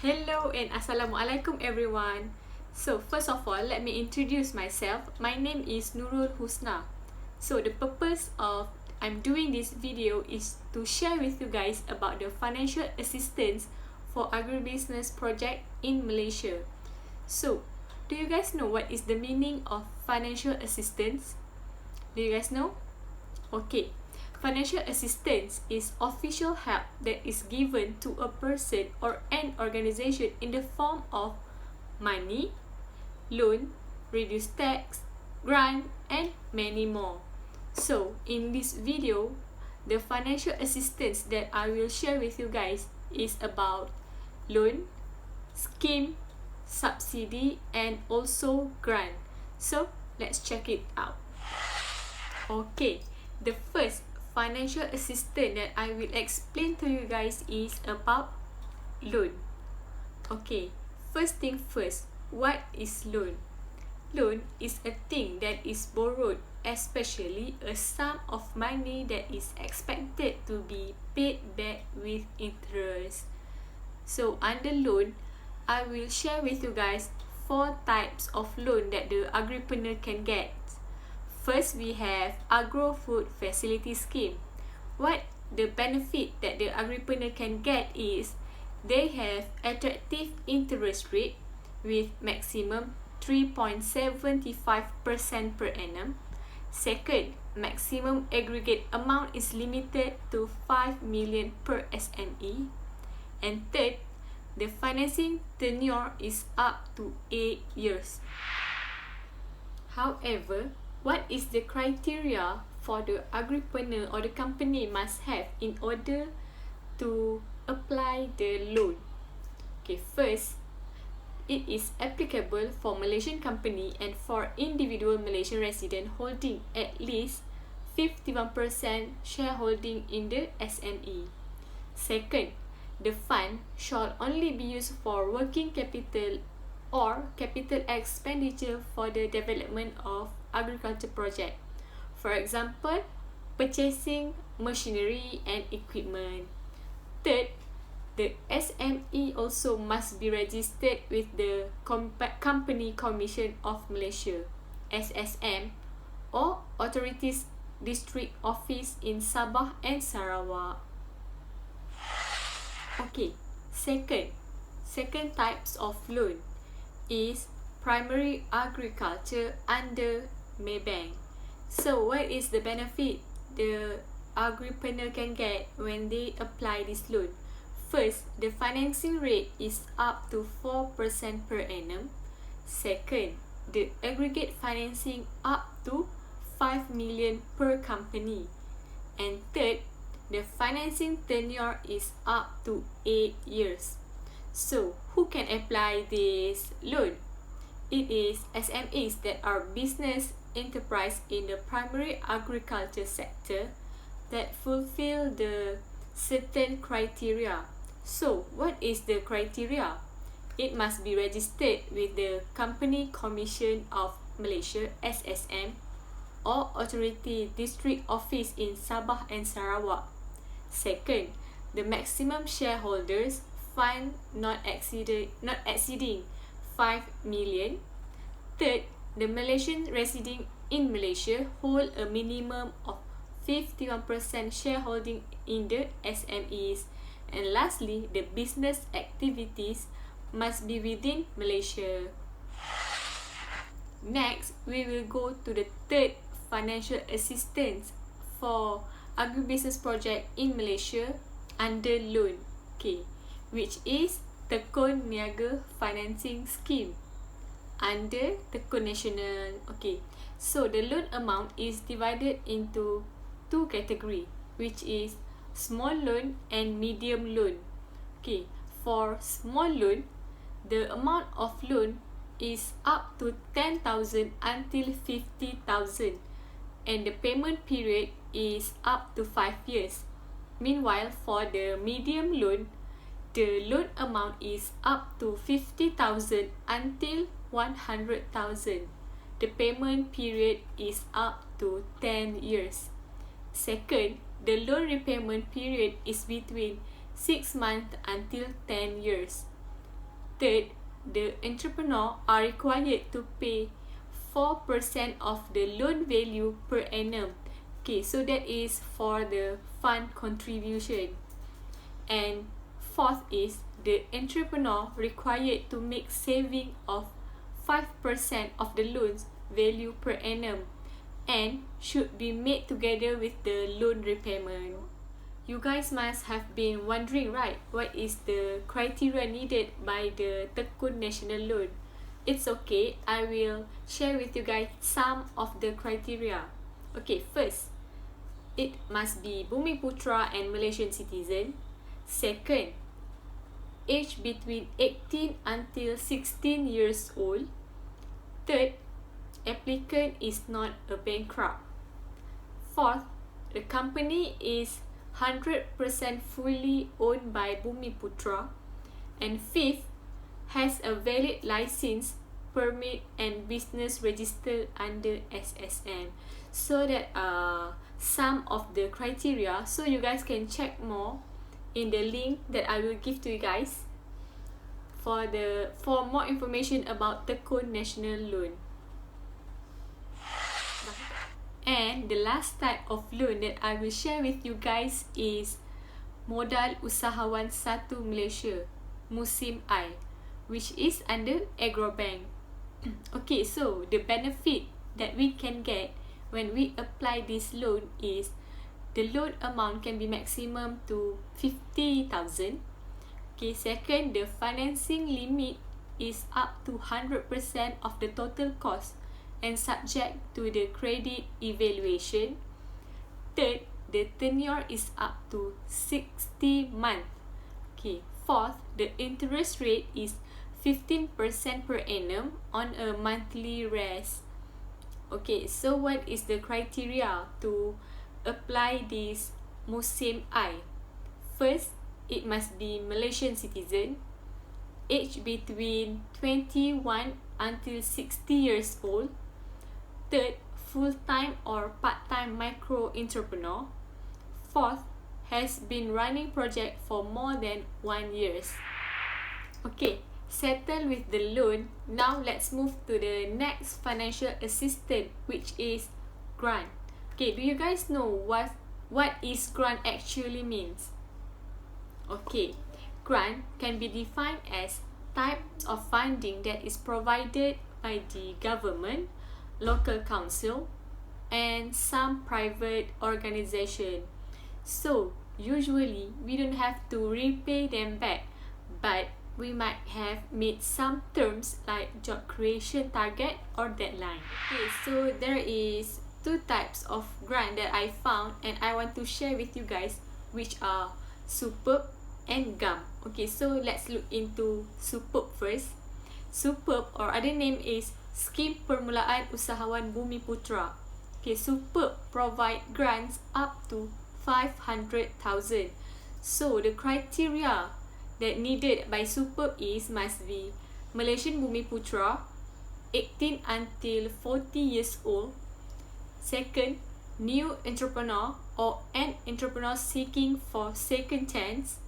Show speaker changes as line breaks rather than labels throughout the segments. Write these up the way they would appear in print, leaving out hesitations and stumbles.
Hello and Assalamualaikum everyone. So first of all, let me introduce myself. My name is Nurul Husna. So the purpose of I'm doing this video is to share with you guys about the financial assistance for agribusiness project in Malaysia. So, do you guys know what is the meaning of financial assistance? Do you guys know? Okay. Financial assistance is official help that is given to a person or an organization in the form of money, loan, reduced tax, grant, and many more. So, in this video, the financial assistance that I will share with you guys is about loan, scheme, subsidy, and also grant. So, let's check it out. Okay, the first financial assistance that I will explain to you guys is about loan. Okay, first thing first, what is loan? Loan is a thing that is borrowed, especially a sum of money that is expected to be paid back with interest. So under loan, I will share with you guys 4 types of loan that the agripreneur can get. First, we have Agro-Food Facility Scheme. What the benefit that the agripreneur can get is they have attractive interest rate with maximum 3.75% per annum. Second, maximum aggregate amount is limited to 5 million per SME. And third, the financing tenure is up to 8 years. However, what is the criteria for the agripreneur or the company must have in order to apply the loan? Okay, first, it is applicable for Malaysian company and for individual Malaysian resident holding at least 51% shareholding in the SME. Second, the fund shall only be used for working capital or capital expenditure for the development of agriculture project. For example, purchasing machinery and equipment. Third, the SME also must be registered with the Company Commission of Malaysia, SSM, or Authorities District Office in Sabah and Sarawak. Okay, second types of loan is primary agriculture under Maybank. So what is the benefit the agripreneur can get when they apply this loan? First, the financing rate is up to 4% per annum. Second, the aggregate financing up to 5 million per company. And third, the financing tenure is up to 8 years. So, who can apply this loan? It is SMEs that are business enterprise in the primary agriculture sector that fulfill the certain criteria. So, what is the criteria? It must be registered with the Company Commission of Malaysia, SSM, or Authority District Office in Sabah and Sarawak. Second, the maximum shareholders fund not exceeding 5 million. Third, the Malaysian residing in Malaysia hold a minimum of 51% shareholding in the SMEs. And lastly, the business activities must be within Malaysia. Next, we will go to the third financial assistance for agribusiness project in Malaysia under loan, okay, which is Tekun Niaga Financing Scheme under Tekun Nasional. Okay, so the loan amount is divided into 2 categories, which is small loan and medium loan. Okay, for small loan, the amount of loan is up to 10,000 until 50,000 and the payment period is up to 5 years. Meanwhile, for the medium loan, the loan amount is up to 50,000 until 100,000. The payment period is up to 10 years. Second, the loan repayment period is between 6 months until 10 years. Third, the entrepreneur are required to pay 4% of the loan value per annum. Okay, so that is for the fund contribution. And fourth is the entrepreneur required to make saving of 5% of the loan's value per annum and should be made together with the loan repayment. You guys must have been wondering, right, what is the criteria needed by the Tekun National Loan? It's okay, I will share with you guys some of the criteria. Okay, first, it must be Bumiputra and Malaysian citizen. Second, age between 18 until 16 years old. Third, applicant is not a bankrupt. Fourth, the company is 100% fully owned by Bumiputra. And fifth, has a valid license, permit and business registered under SSM. So that some of the criteria, so you guys can check more in the link that I will give to you guys for more information about Tekun National Loan. And the last type of loan that I will share with you guys is Modal Usahawan 1 Malaysia Musim I, which is under Agrobank. Okay, so the benefit that we can get when we apply this loan is the loan amount can be maximum to 50,000. Okay, second, the financing limit is up to 100% of the total cost and subject to the credit evaluation. Third, the tenure is up to 60 months. Okay, fourth, the interest rate is 15% per annum on a monthly rest. Okay, so what is the criteria to apply this Musim I? First, it must be Malaysian citizen, age between 21 until 60 years old. Third, full-time or part-time micro-entrepreneur. Fourth, has been running project for more than 1 year. Okay, settle with the loan. Now let's move to the next financial assistance, which is grant. Okay, do you guys know what is grant actually means? Okay, grant can be defined as types of funding that is provided by the government, local council, and some private organization. So usually we don't have to repay them back, but we might have made some terms like job creation target or deadline. Okay, so there is two types of grant that I found and I want to share with you guys, which are Superb and GAM. Okay, so let's look into Superb first. Superb, or other name, is Skim Permulaan Usahawan Bumiputra. Okay, Superb provide grants up to 500,000. So the criteria that needed by Superb is must be Malaysian Bumiputra, 18 until 40 years old. Second, new entrepreneur or an entrepreneur seeking for second chance.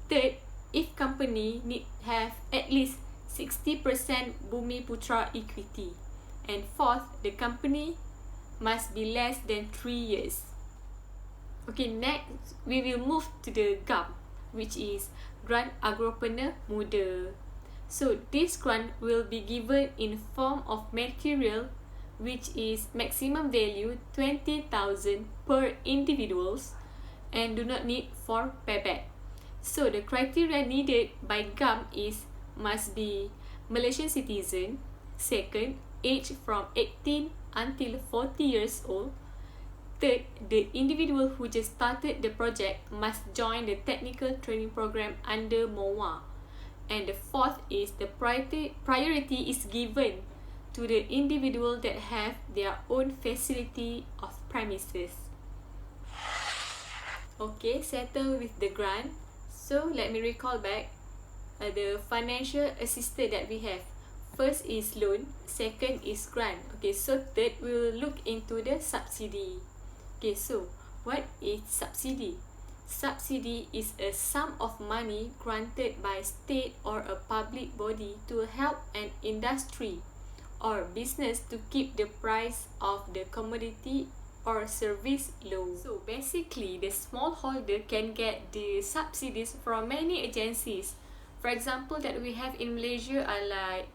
Third, if company need have at least 60% Bumiputra equity. And fourth, the company must be less than 3 years. Okay, next we will move to the GAM, which is Grant Agropreneur Muda. So this grant will be given in form of material, which is maximum value 20,000 per individuals and do not need for payback. So the criteria needed by GAM is must be Malaysian citizen. Second, age from 18 until 40 years old. Third, the individual who just started the project must join the technical training program under MOA. And the fourth is the priority is given to the individual that have their own facility of premises. Okay, settle with the grant. So let me recall back the financial assistance that we have. First is loan, second is grant. Okay, so third we will look into the subsidy. Okay, so what is subsidy? Subsidy is a sum of money granted by state or a public body to help an industry or business to keep the price of the commodity or service low. So basically, the smallholder can get the subsidies from many agencies. For example, that we have in Malaysia are like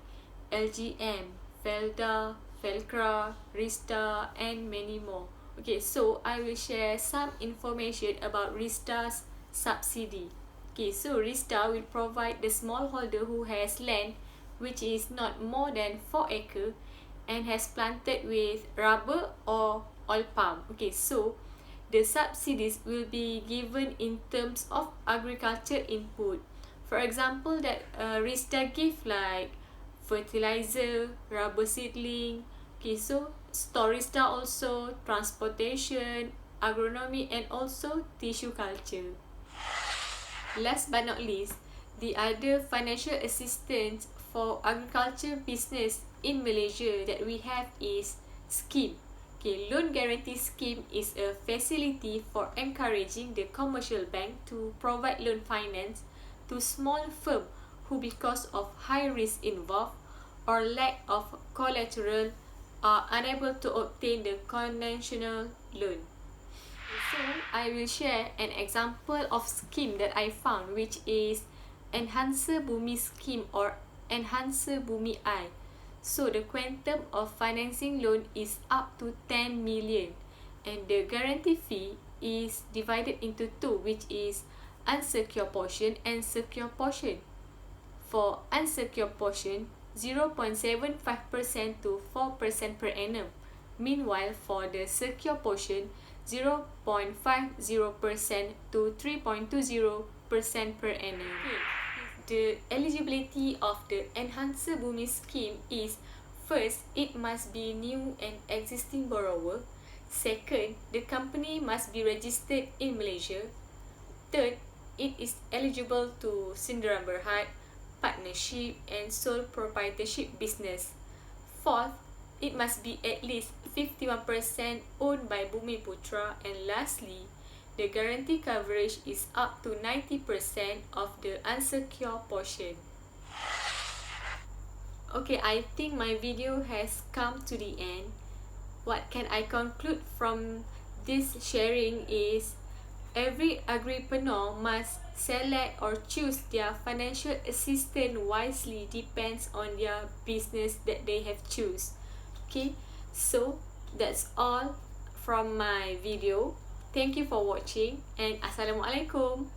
LGM, Felda, Felcra, Rista, and many more. Okay, so I will share some information about Rista's subsidy. Okay, so Rista will provide the smallholder who has land which is not more than 4 acres and has planted with rubber or oil palm. Okay, so the subsidies will be given in terms of agriculture input. For example, that Rista give like fertilizer, rubber seedling. Okay, so Storista also, transportation, agronomy, and also tissue culture. Last but not least, the other financial assistance for agriculture business in Malaysia that we have is scheme. Okay, loan guarantee scheme is a facility for encouraging the commercial bank to provide loan finance to small firms who, because of high risk involved or lack of collateral, are unable to obtain the conventional loan. So I will share an example of scheme that I found, which is Enhancer Bumi scheme or Enhancer Bumi I. So the quantum of financing loan is up to 10 million and the guarantee fee is divided into two, which is unsecured portion and secured portion. For unsecured portion, 0.75% to 4% per annum. Meanwhile, for the secure portion, 0.50% to 3.20% per annum. The eligibility of the Enhancer Bumi scheme is: first, it must be new and existing borrower. Second, the company must be registered in Malaysia. Third, it is eligible to Sindaran Berhad, partnership and sole proprietorship business. Fourth, it must be at least 51% owned by Bumiputra. And lastly, the guarantee coverage is up to 90% of the unsecured portion. Okay, I think my video has come to the end. What can I conclude from this sharing is every agripreneur must select or choose their financial assistant wisely, depends on their business that they have choose. Okay, so that's all from my video. Thank you for watching and Assalamualaikum.